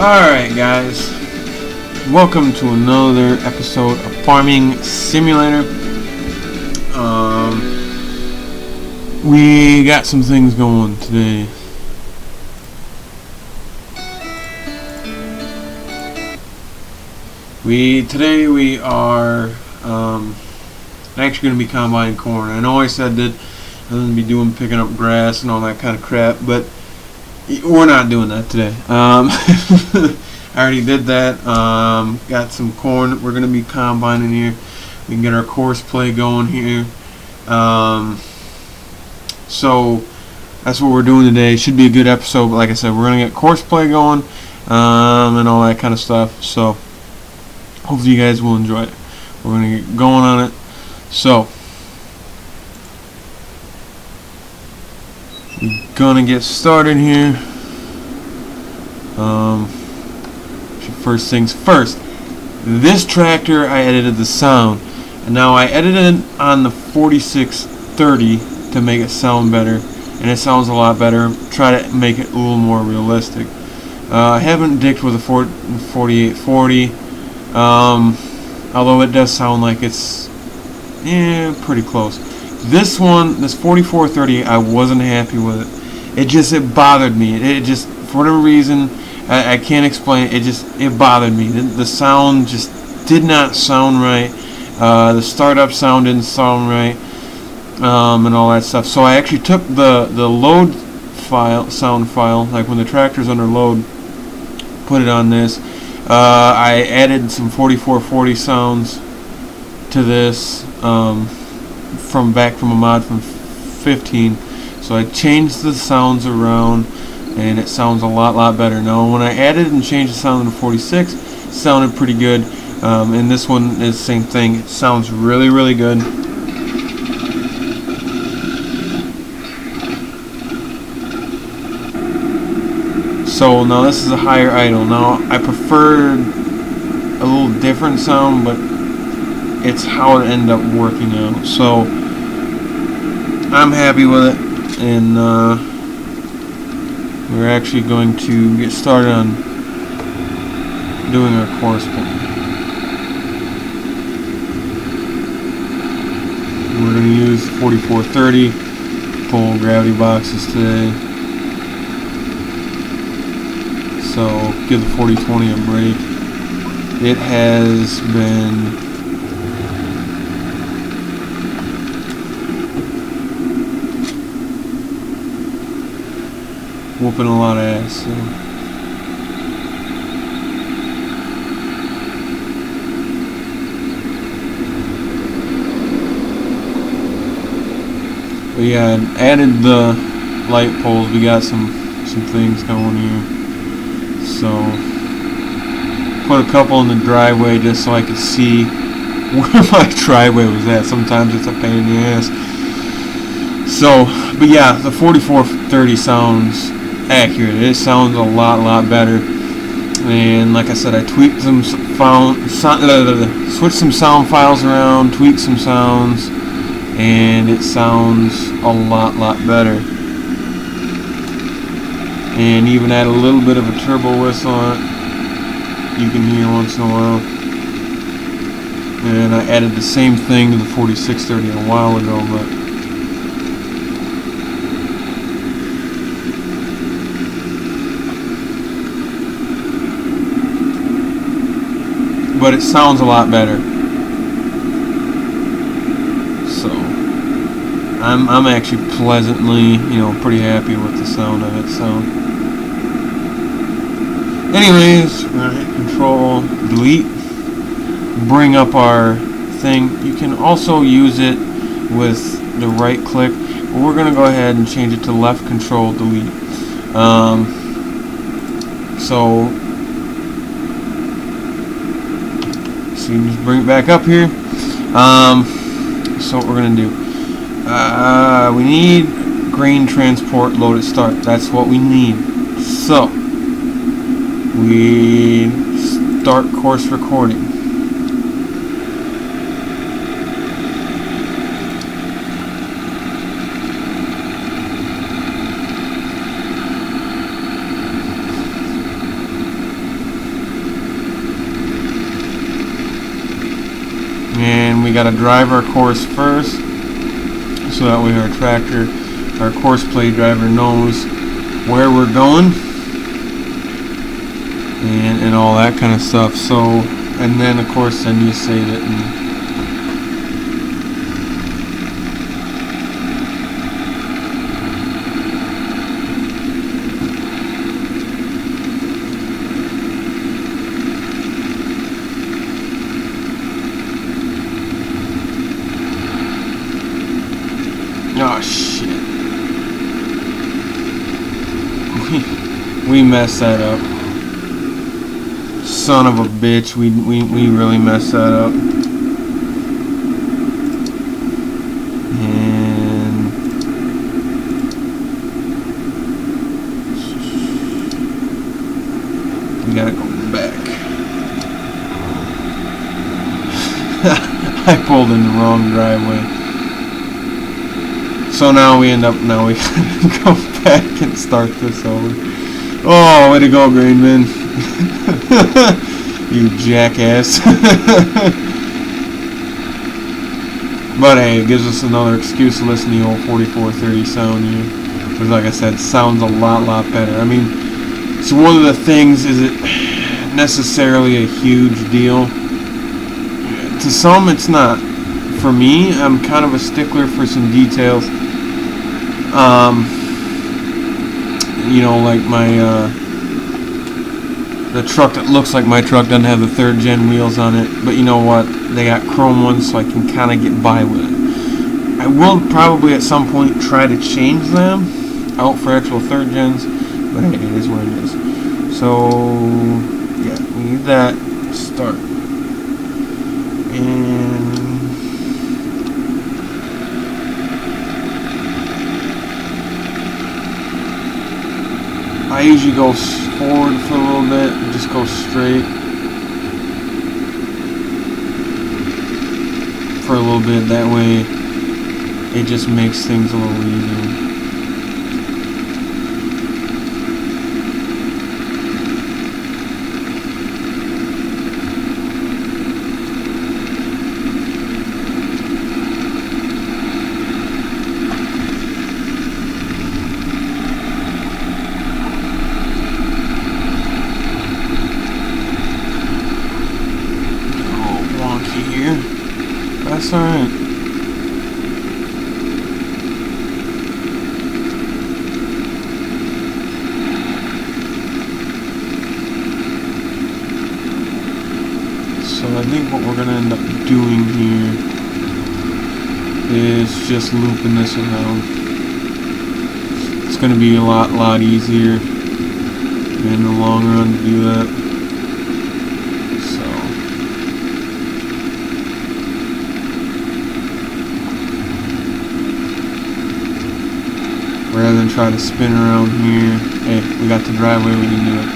Alright guys, welcome to another episode of Farming Simulator. We got some things going today. Today we are actually going to be combining corn. I know I said that I'm going to be picking up grass and all that kind of crap, but we're not doing that today. I already did that. Got some corn we're going to be combining here. We can get our course play going here. So that's what we're doing today. Should be a good episode, but like I said, we're going to get course play going and all that kind of stuff. So hopefully you guys will enjoy it. We're going to get going on it. So we're gonna get started here. First things first, this tractor I edited the sound, and now I edited it on the 4630 to make it sound better, and it sounds a lot better. Try to make it a little more realistic. I haven't dicked with a 4840, although it does sound like it's pretty close. This one, this 4430, I wasn't happy with it. It bothered me. It just, for whatever reason, I can't explain it. It bothered me. The sound just did not sound right. The startup sound didn't sound right, and all that stuff. So I actually took the load sound file, like when the tractor's under load, put it on this. I added some 4440 sounds to this from a mod from 15. So I changed the sounds around, and it sounds a lot better. Now when I added and changed the sound to 46, it sounded pretty good. And this one is the same thing. It sounds really good. So now this is a higher idle. Now I preferred a little different sound, but it's how it ended up working out. So I'm happy with it, and we're actually going to get started on doing our course plan. We're going to use 4430 pull gravity boxes today. So give the 4020 a break. It has been whooping a lot of ass. So. But yeah, I added the light poles. We got some things going here. So put a couple in the driveway just so I could see where my driveway was at. Sometimes it's a pain in the ass. So, but yeah, the 4430 sounds accurate. It sounds a lot better, and like I said, I tweaked some switched some sound files around, tweaked some sounds, and it sounds a lot better. And even add a little bit of a turbo whistle on it, you can hear once in a while. And I added the same thing to the 4630 a while ago, but it sounds a lot better. So I'm actually pleasantly, pretty happy with the sound of it. So anyways, we're gonna hit Control Delete, bring up our thing. You can also use it with the right click, but we're gonna go ahead and change it to left Control Delete. So you can just bring it back up here. So what we're going to do, we need grain transport loaded start. That's what we need. So we start course recording. we got to drive our course first, so that way our tractor, our course play driver knows where we're going and all that kind of stuff. So, and then of course then you save it. And oh shit. We messed that up. Son of a bitch, we really messed that up. And we gotta go back. I pulled in the wrong driveway. So now we gotta go back and start this over. Oh, way to go, GrainBin. You jackass. But hey, it gives us another excuse to listen to the old 4430 sound here. Because like I said, it sounds a lot better. I mean, so one of the things, is it necessarily a huge deal? To some, it's not. For me, I'm kind of a stickler for some details. You know, like my the truck that looks like my truck doesn't have the 3rd gen wheels on it, but you know what, they got chrome ones, so I can kind of get by with it. I will probably at some point try to change them out for actual 3rd gens, but hey, it is what it is. So yeah, we need that to start. And I usually go forward for a little bit and just go straight for a little bit. That way it just makes things a little easier. That's alright. So I think what we're going to end up doing here is just looping this around. It's going to be a lot easier in the long run to do that. Rather than try to spin around here. Hey, we got the driveway, we can do it.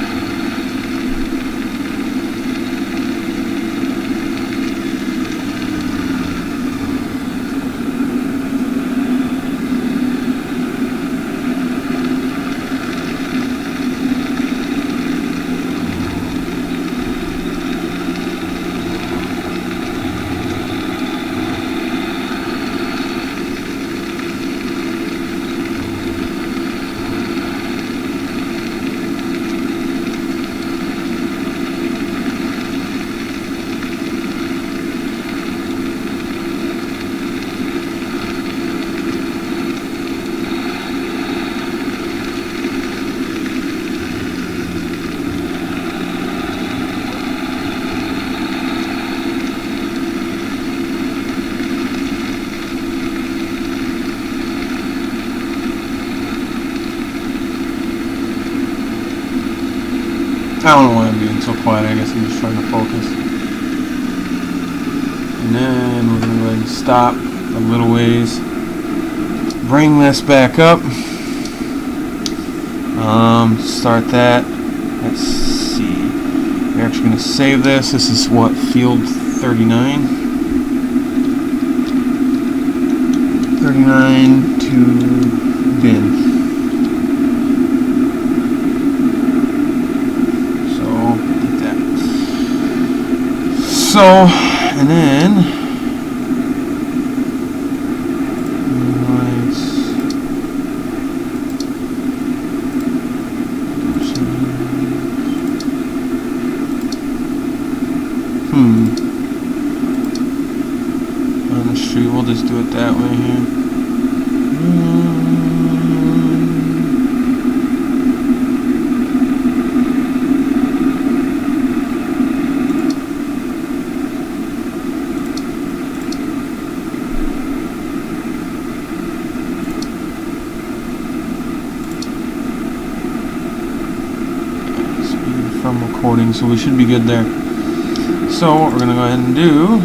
I don't know why I'm being so quiet. I guess I'm just trying to focus. And then we're going to go ahead and stop a little ways. Bring this back up. Start that. Let's see. We're actually going to save this. This is what? Field 39. 39 to bin. So, and then do it that way here. From recording, so we should be good there. So what we're gonna go ahead and do,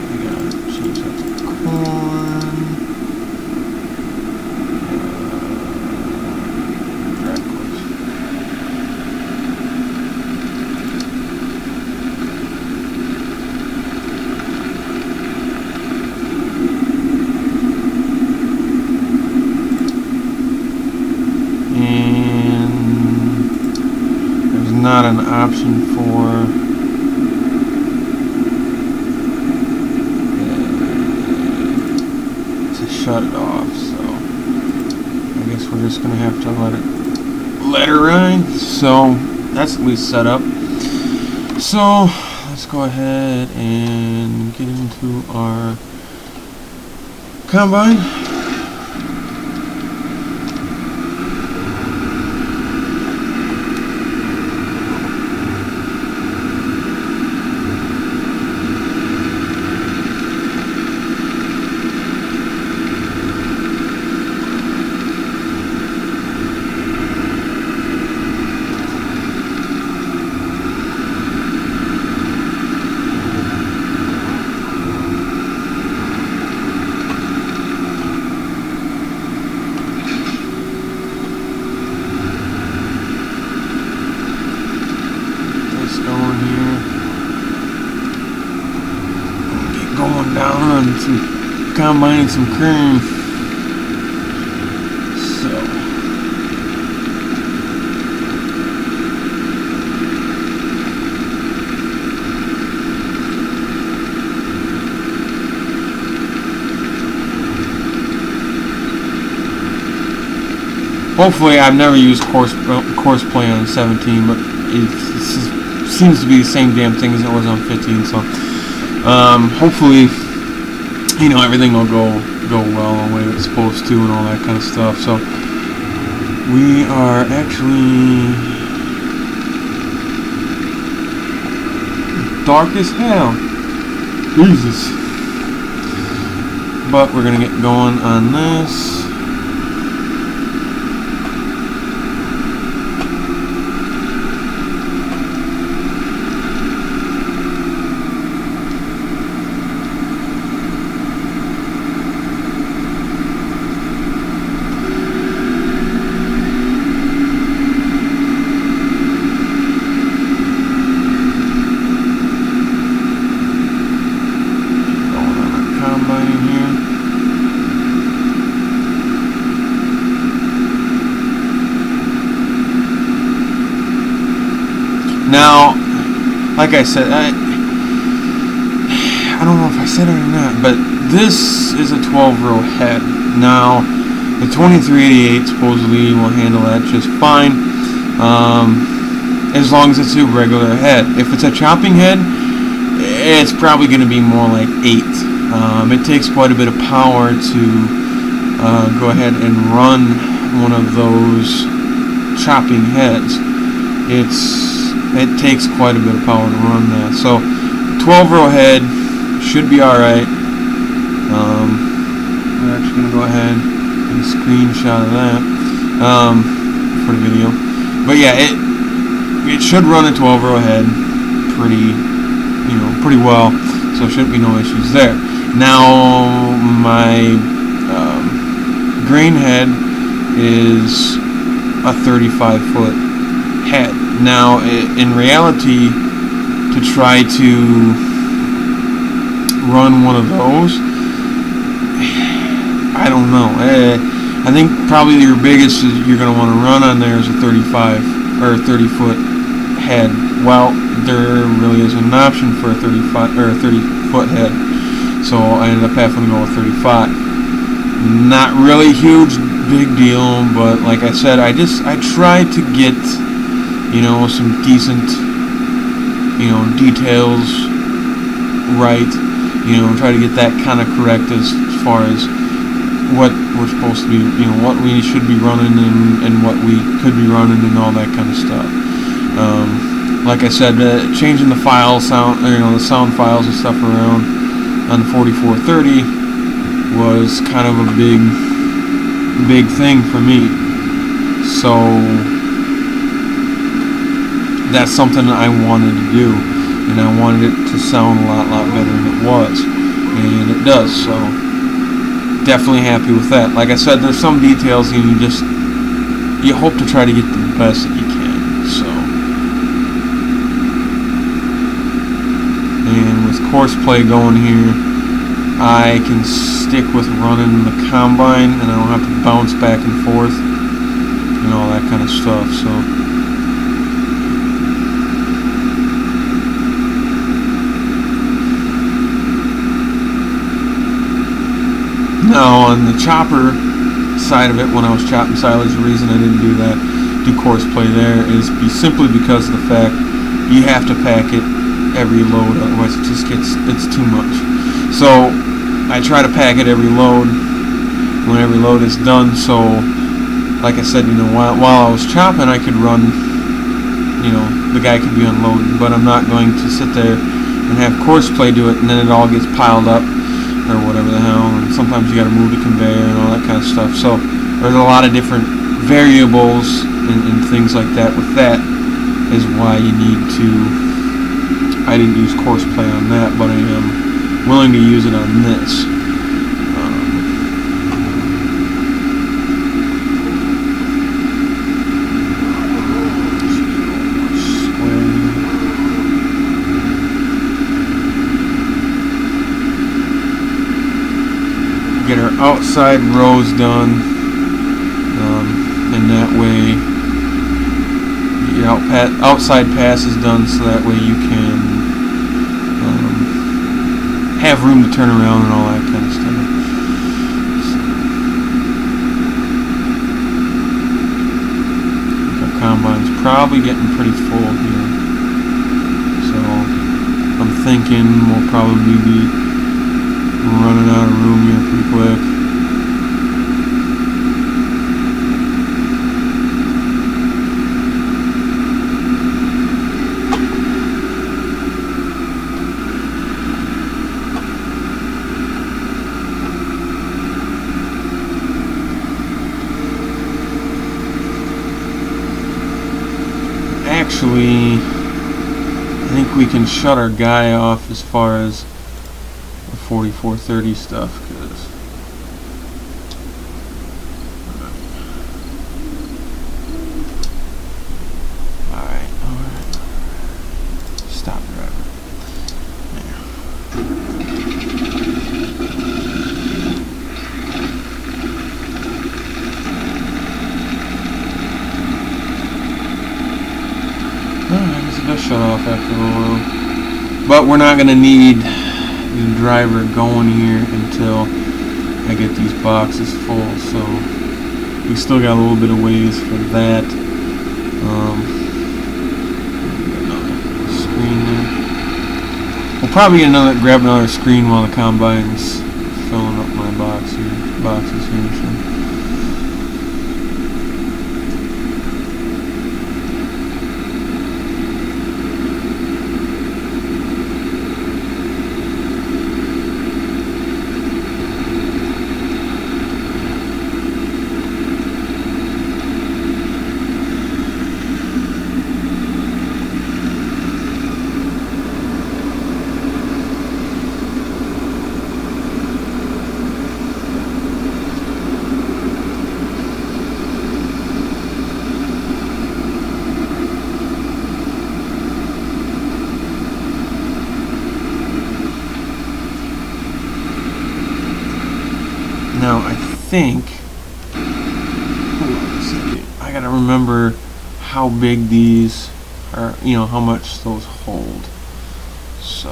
we gotta change that to corn. Not an option for to shut it off, so I guess we're just gonna have to let it ride. So that's at least set up. So let's go ahead and get into our combine. Some combining some Kuhn. So hopefully, I've never used course play on 17, but it seems to be the same damn thing as it was on 15. So hopefully, you know, everything will go well the way it's supposed to and all that kind of stuff. So we are actually dark as hell. Jesus. But we're gonna get going on this. Now, like I said, I don't know if I said it or not, but this is a 12-row head. Now, the 2388 supposedly will handle that just fine, as long as it's a regular head. If it's a chopping head, it's probably going to be more like 8. It takes quite a bit of power to go ahead and run one of those chopping heads. It takes quite a bit of power to run that. So 12-row head should be alright. We're actually going to go ahead and screenshot of that for the video. But yeah, it should run a 12-row head pretty well. So shouldn't be no issues there. Now my grain head is a 35-foot head. Now, in reality, to try to run one of those, I don't know. I think probably your biggest you're going to want to run on there is a 35 or 30-foot head. Well, there really isn't an option for a 35 or a 30-foot head, so I ended up having to go with 35. Not really huge, big deal, but like I said, I tried to get, you know, some decent, you know, details right, try to get that kind of correct as far as what we're supposed to be, what we should be running and what we could be running and all that kind of stuff. Like I said, changing the file sound, the sound files and stuff around on the 4430 was kind of a big thing for me. So that's something I wanted to do, and I wanted it to sound a lot better than it was, and it does. So definitely happy with that. Like I said, there's some details you hope to try to get the best that you can. So, and with course play going here, I can stick with running the combine, and I don't have to bounce back and forth and all that kind of stuff. So now on the chopper side of it, when I was chopping silage, the reason I didn't do course play there is simply because of the fact you have to pack it every load, otherwise it's too much. So I try to pack it every load when every load is done. So like I said, while I was chopping, I could run, the guy could be unloading, but I'm not going to sit there and have course play do it, and then it all gets piled up or whatever the hell, and sometimes you got to move the conveyor and all that kind of stuff. So there's a lot of different variables and things like that. With that is why you need to, I didn't use course play on that, but I am willing to use it on this. Get our outside rows done, and that way your outside pass is done, so that way you can have room to turn around and all that kind of stuff. So, our combine's probably getting pretty full here, so I'm thinking we'll probably be running out of room here pretty quick. Actually, I think we can shut our guy off as far as 4430 stuff, because alright, stop driver. There. Alright, I guess it does shut off after a while, but we're not going to need the driver going here until I get these boxes full, so we still got a little bit of ways for that. Another screen there. We'll probably grab another screen while the combine's filling up my boxes here. So. Now I think, hold on a second, I gotta remember how big these are, how much those hold. So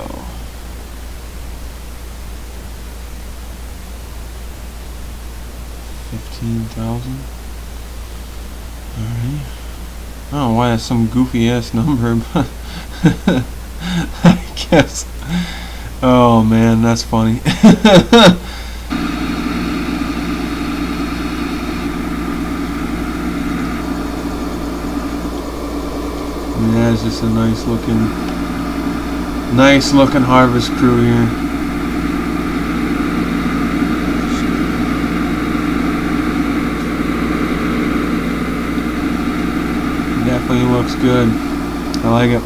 15,000. Alright. I don't know why that's some goofy ass number, but I guess Oh man, that's funny. Yeah, it's just a nice looking harvest crew here. Definitely looks good. I like it.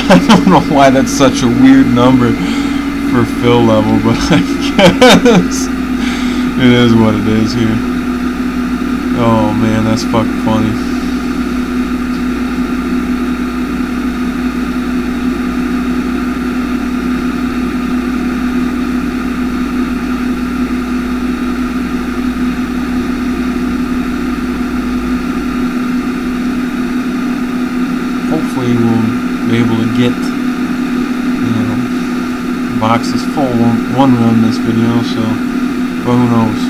I don't know why that's such a weird number for fill level, but I guess it is what it is here. Oh man, that's fucking funny. Hopefully we'll be able to get boxes full one run this video, so but who knows.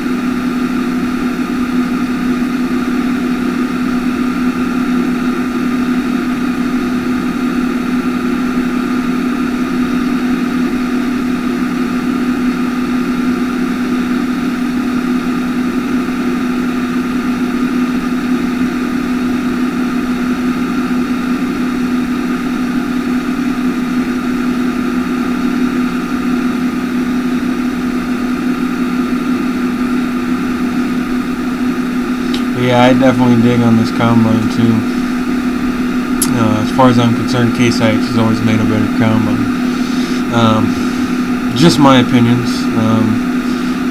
Yeah, I definitely dig on this combine too. As far as I'm concerned, CaseIH has always made a better combine. Just my opinions.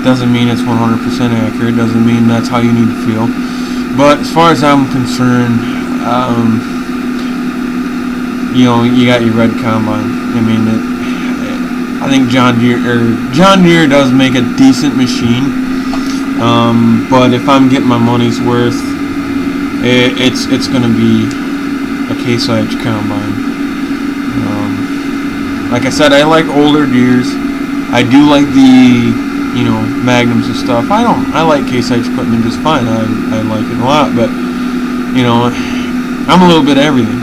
Doesn't mean it's 100% accurate. Doesn't mean that's how you need to feel. But as far as I'm concerned, you got your red combine. I mean, I think John Deere does make a decent machine. But if I'm getting my money's worth, it's going to be a CaseIH combine. Like I said, I like older Deeres. I do like the, Magnums and stuff. I like CaseIH equipment just fine. I like it a lot, but, I'm a little bit of everything.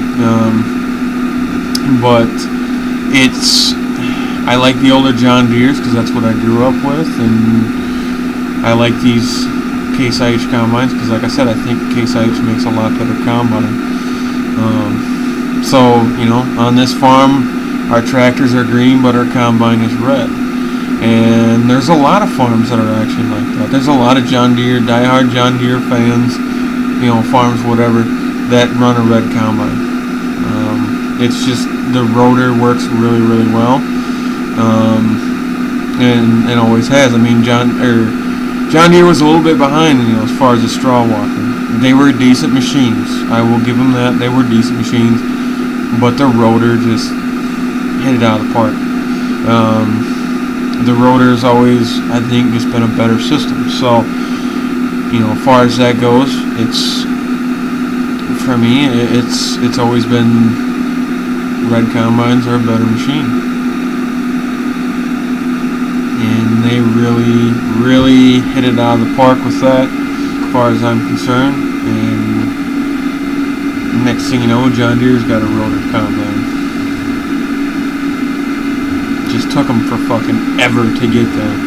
But I like the older John Deeres because that's what I grew up with, and I like these CaseIH combines because, like I said, I think CaseIH makes a lot better combine. So, on this farm, our tractors are green, but our combine is red. And there's a lot of farms that are actually like that. There's a lot of John Deere, diehard John Deere fans, farms, whatever, that run a red combine. It's just the rotor works really, really well, and it always has. I mean, John Deere was a little bit behind, as far as the straw walker. They were decent machines. I will give them that. They were decent machines, but the rotor just hit it out of the park. The rotor's always, I think, just been a better system. So, as far as that goes, for me, it's always been red combines are a better machine. And they really, really hit it out of the park with that, as far as I'm concerned. And next thing you know, John Deere's got a rotor combine. Just took them for fucking ever to get that.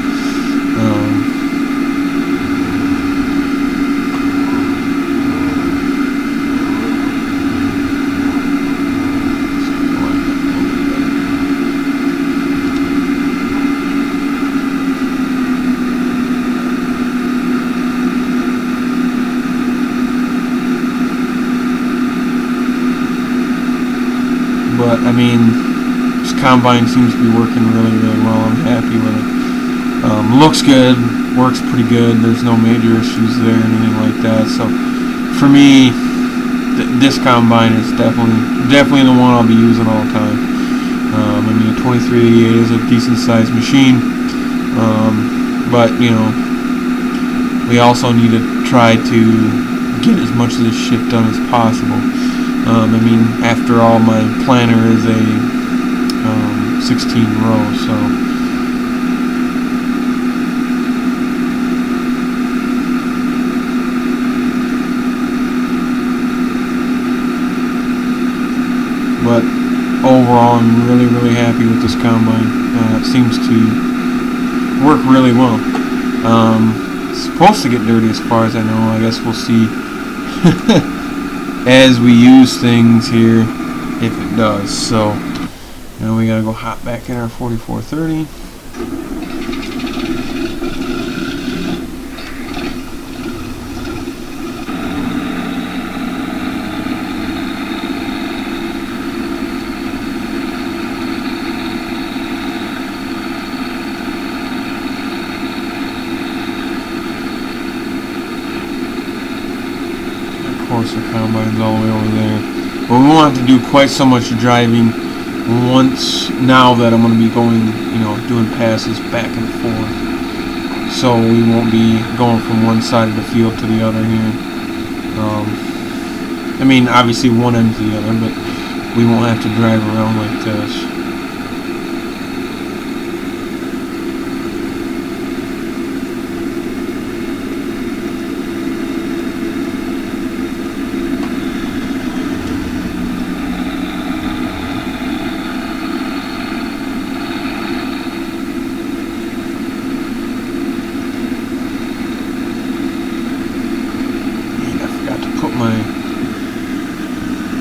But I mean, this combine seems to be working really, really well. I'm happy with it. Looks good, works pretty good. There's no major issues there, anything like that. So for me, this combine is definitely the one I'll be using all the time. I mean, a 2388 is a decent sized machine, but we also need to try to get as much of this shit done as possible. I mean, after all, my planner is a 16 rows. So but overall, I'm really happy with this combine. It seems to work really well. It's supposed to get dirty as far as I know. I guess we'll see as we use things here if it does. So now we gotta go hop back in our 4430. The combine's all the way over there, but we won't have to do quite so much driving once now that I'm going to be going, doing passes back and forth, so we won't be going from one side of the field to the other here. I mean, obviously one end to the other, but we won't have to drive around like this.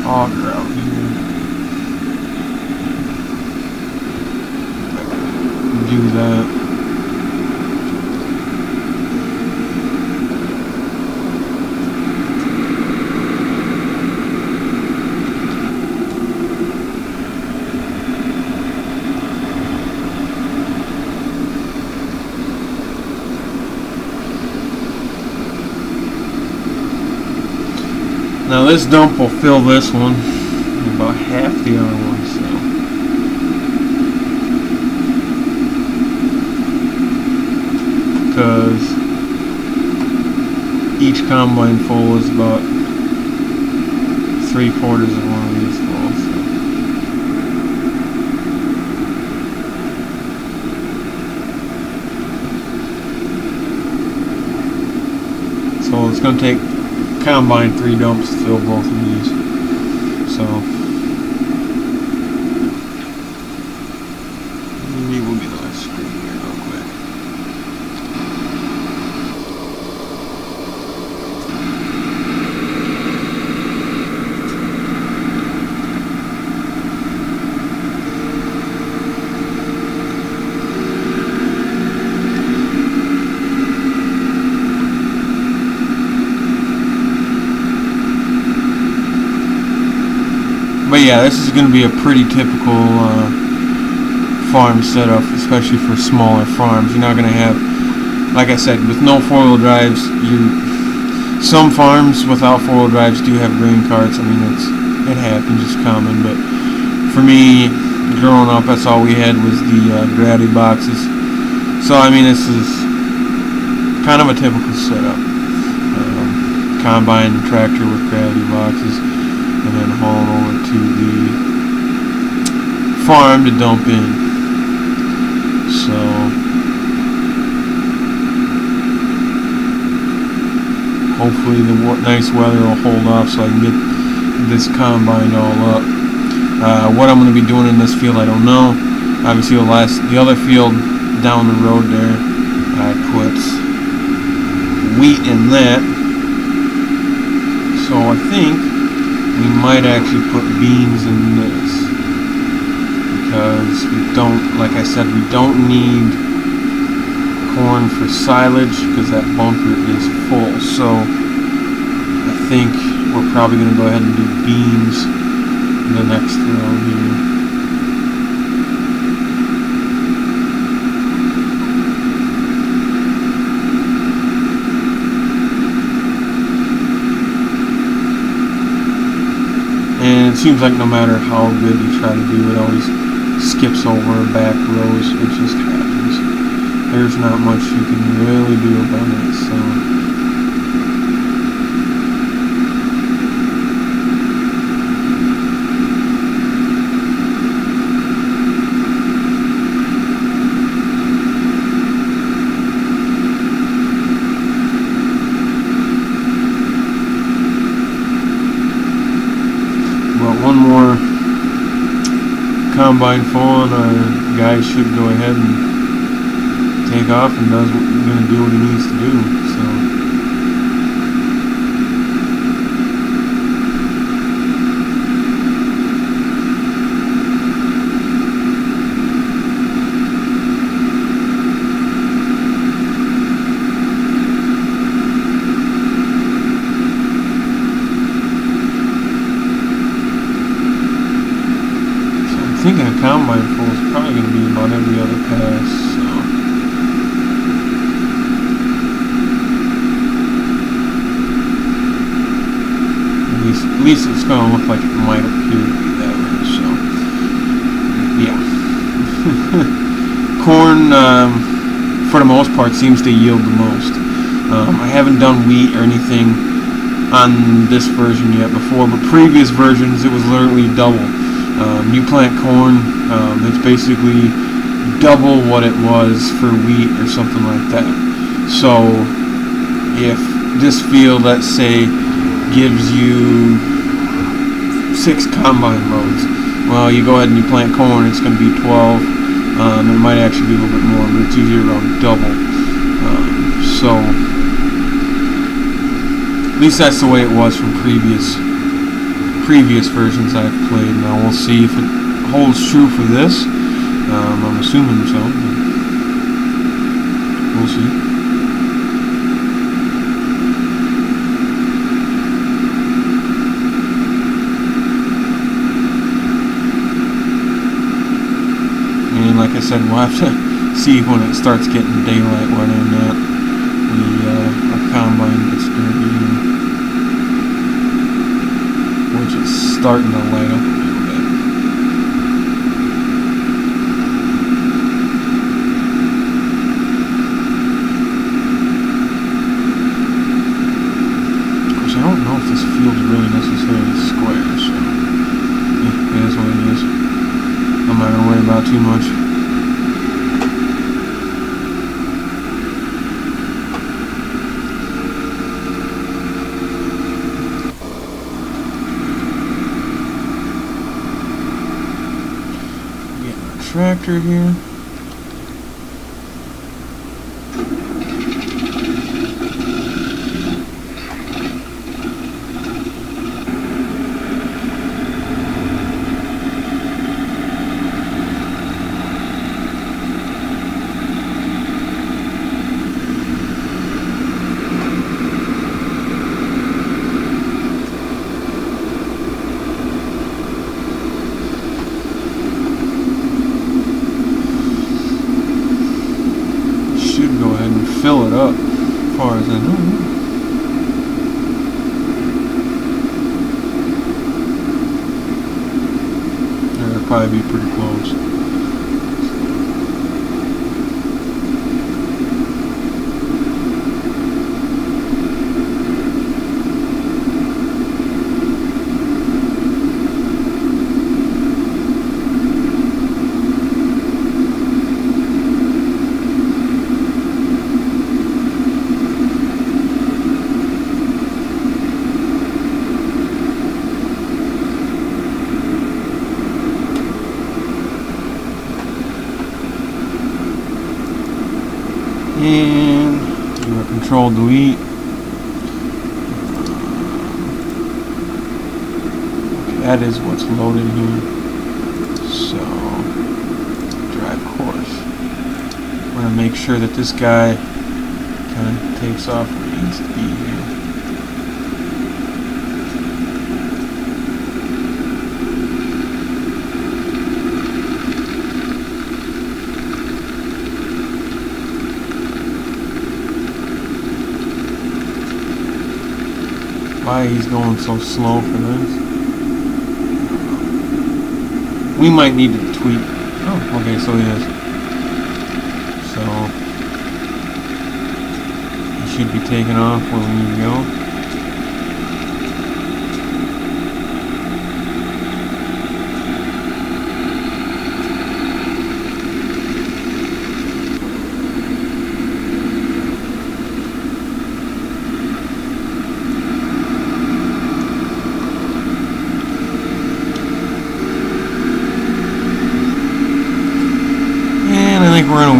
Auger out here. Do that. Now this dump will fill this one and about half the other one, so because each combine full is about 3/4 of one of these full. So it's going to take combine 3 dumps to fill both of these. So maybe we'll get on screen here real quick. But yeah, this is going to be a pretty typical farm setup, especially for smaller farms. You're not going to have, like I said, with no 4-wheel drives. Some farms without 4-wheel drives do have grain carts. I mean, it happens, it's common. But for me, growing up, that's all we had was the gravity boxes. So I mean, this is kind of a typical setup: combine tractor with gravity boxes, and then hauling over to the farm to dump in. So hopefully the nice weather will hold off so I can get this combine all up. What I'm going to be doing in this field, I don't know. Obviously the other field down the road there, I put wheat in that. So I think we might actually put beans in this, because we don't, like I said, we don't need corn for silage because that bunker is full. So I think we're probably going to go ahead and do beans in the next row here. And it seems like no matter how good you try to do it, always skips over back rows. It just happens. There's not much you can really do about it. So combine full, and our guy should go ahead and take off and going to do what he needs to do. So. I'm thinking a combine full is probably going to be about every other pass, so. At least it's going to look like it might appear to be that way, so. Yeah. Corn, for the most part, seems to yield the most. I haven't done wheat or anything on this version yet before, but previous versions it was literally double. You plant corn, it's basically double what it was for wheat or something like that. So if this field, let's say, gives you 6 combine loads, well, you go ahead and you plant corn, it's going to be 12. It might actually be a little bit more, but it's usually around double. So at least that's the way it was from previous versions I've played. Now we'll see if it holds true for this. I'm assuming so. We'll see. And like I said, we'll have to see when it starts getting daylight whether or not our combine gets dirty. Which is starting to light up a little bit. Of course, I don't know if this field's really necessarily square, so yeah, it is what it is. I'm not going to worry about too much. Tractor here. Fill it up, as far as I know. That'll probably be pretty close. And do a control delete. Okay, that is what's loaded here. So drive course. I'm going to make sure that this guy kind of takes off where he needs to be here. Why he's going so slow for this? We might need to tweak. Oh, okay, so he is. So he should be taking off where we need to go.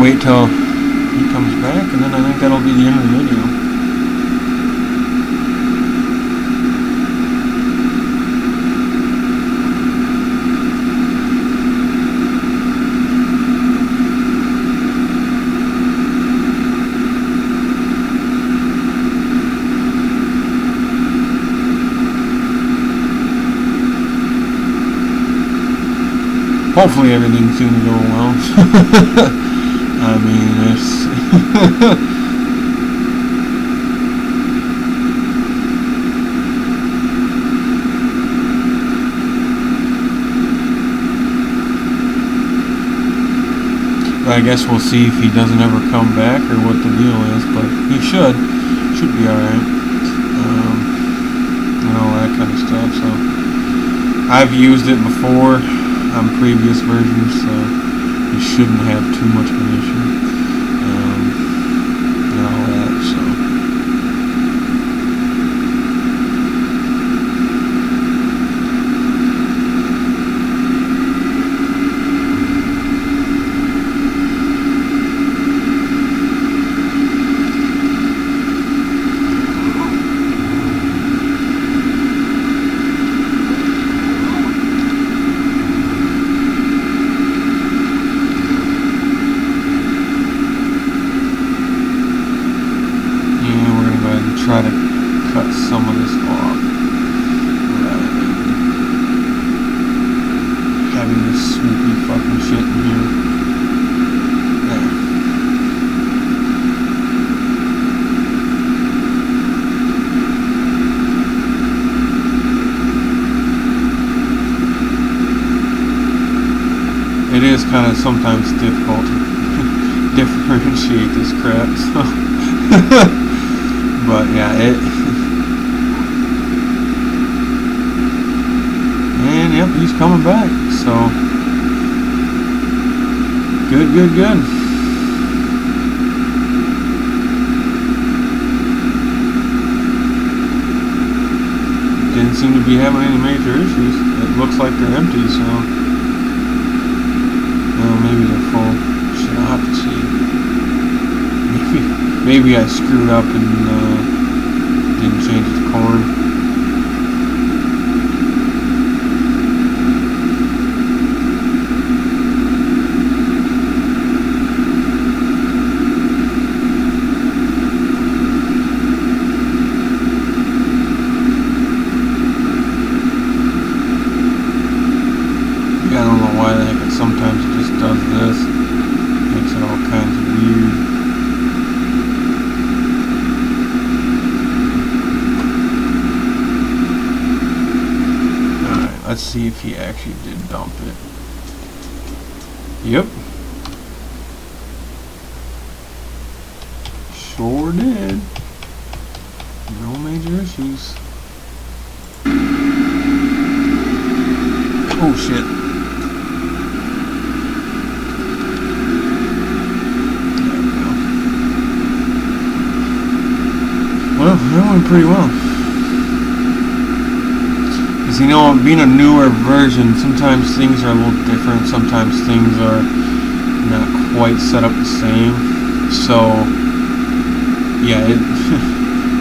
gonna wait till he comes back, and then I think that'll be the end of the video. Hopefully everything's going to go well. I mean, it's... I guess we'll see if he doesn't ever come back or what the deal is, but he should. Should be alright. And all that kind of stuff, so... I've used it before on previous versions, so you shouldn't have too much of an issue, and all that, so. Try to cut some of this off rather than having this swoopy fucking shit in here. There. It is kind of sometimes difficult to differentiate this crap, so but yeah, and yep, he's coming back, so good. Didn't seem to be having any major issues. It looks like they're empty, so well, maybe they're full. Shit, I'll have to see. Maybe I screwed up and didn't change it to corn. Yeah, I don't know why the heck it sometimes just does this. Makes it all kinds of weird. Let's see if he actually did dump it. Yep. Sure did. No major issues. Oh shit. There we go. Well, that went pretty well. You know, being a newer version, sometimes things are a little different, sometimes things are not quite set up the same, so yeah,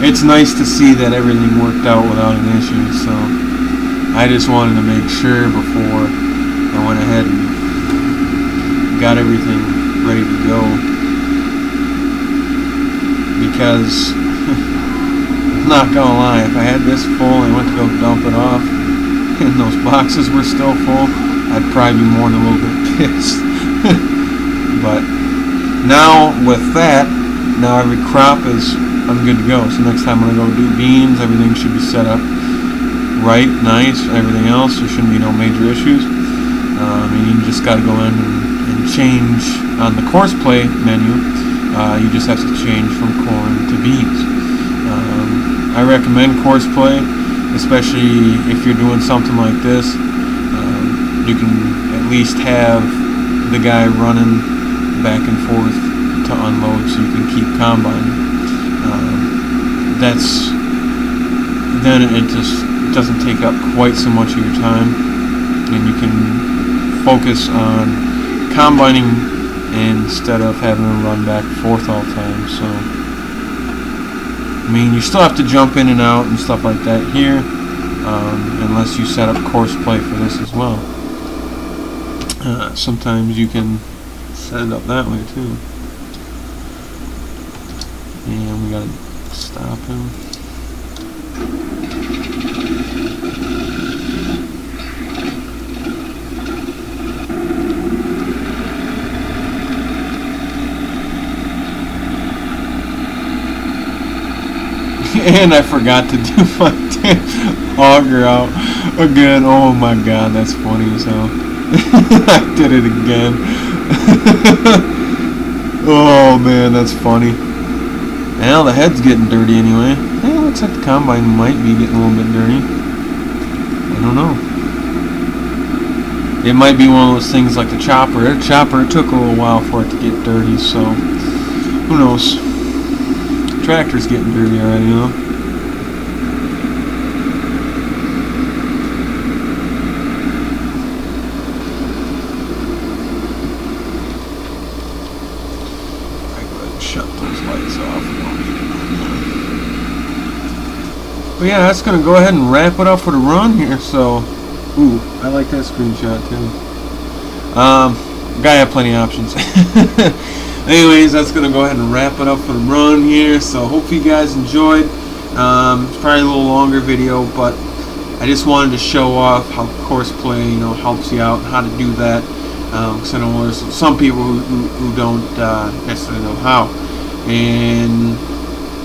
it's nice to see that everything worked out without an issue, so I just wanted to make sure before I went ahead and got everything ready to go, because I'm not gonna lie, if I had this full and went to go dump it off and those boxes were still full, I'd probably be more than a little bit pissed. But now with that, now every crop is, I'm good to go. So next time when I go do beans, everything should be set up right, nice, everything else. There shouldn't be no major issues. And you just got to go in and change on the course play menu. You just have to change from corn to beans. I recommend course play, especially if you're doing something like this. You can at least have the guy running back and forth to unload, so you can keep combining. Then it just doesn't take up quite so much of your time, and you can focus on combining instead of having to run back and forth all the time. So I mean, you still have to jump in and out and stuff like that here, unless you set up course play for this as well. Sometimes you can set it up that way too. And we gotta stop him. And I forgot to do my auger out again. Oh my god, that's funny as hell. I did it again. Oh man, that's funny. Well, the head's getting dirty anyway. Hey, looks like the combine might be getting a little bit dirty. I don't know. It might be one of those things like the chopper. The chopper, it took a little while for it to get dirty, so who knows. Tractor's getting dirty already, you know. But yeah, that's going to go ahead and wrap it up for the run here. So, ooh, I like that screenshot too. Guy had plenty of options. Anyways, that's going to go ahead and wrap it up for the run here. So, hope you guys enjoyed. It's probably a little longer video, but I just wanted to show off how course play, you know, helps you out, how to do that. Because I know there's some people who don't necessarily know how. And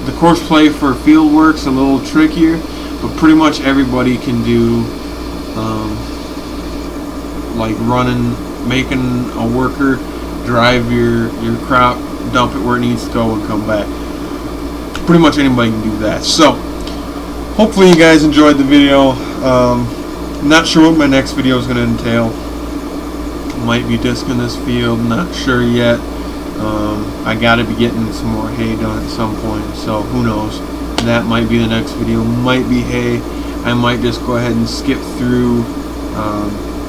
the course play for field work's a little trickier, but pretty much everybody can do like running, making a worker drive your crop, dump it where it needs to go, and come back. Pretty much anybody can do that. So hopefully you guys enjoyed the video. Not sure what my next video is going to entail. Might be discing this field, not sure yet. I gotta be getting some more hay done at some point, so who knows. That might be the next video. Might be hay. I might just go ahead and skip through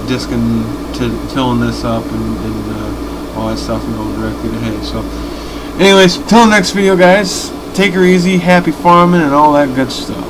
discing, tilling this up and all that stuff and go directly to hay. So anyways, till the next video guys, take her easy, happy farming and all that good stuff.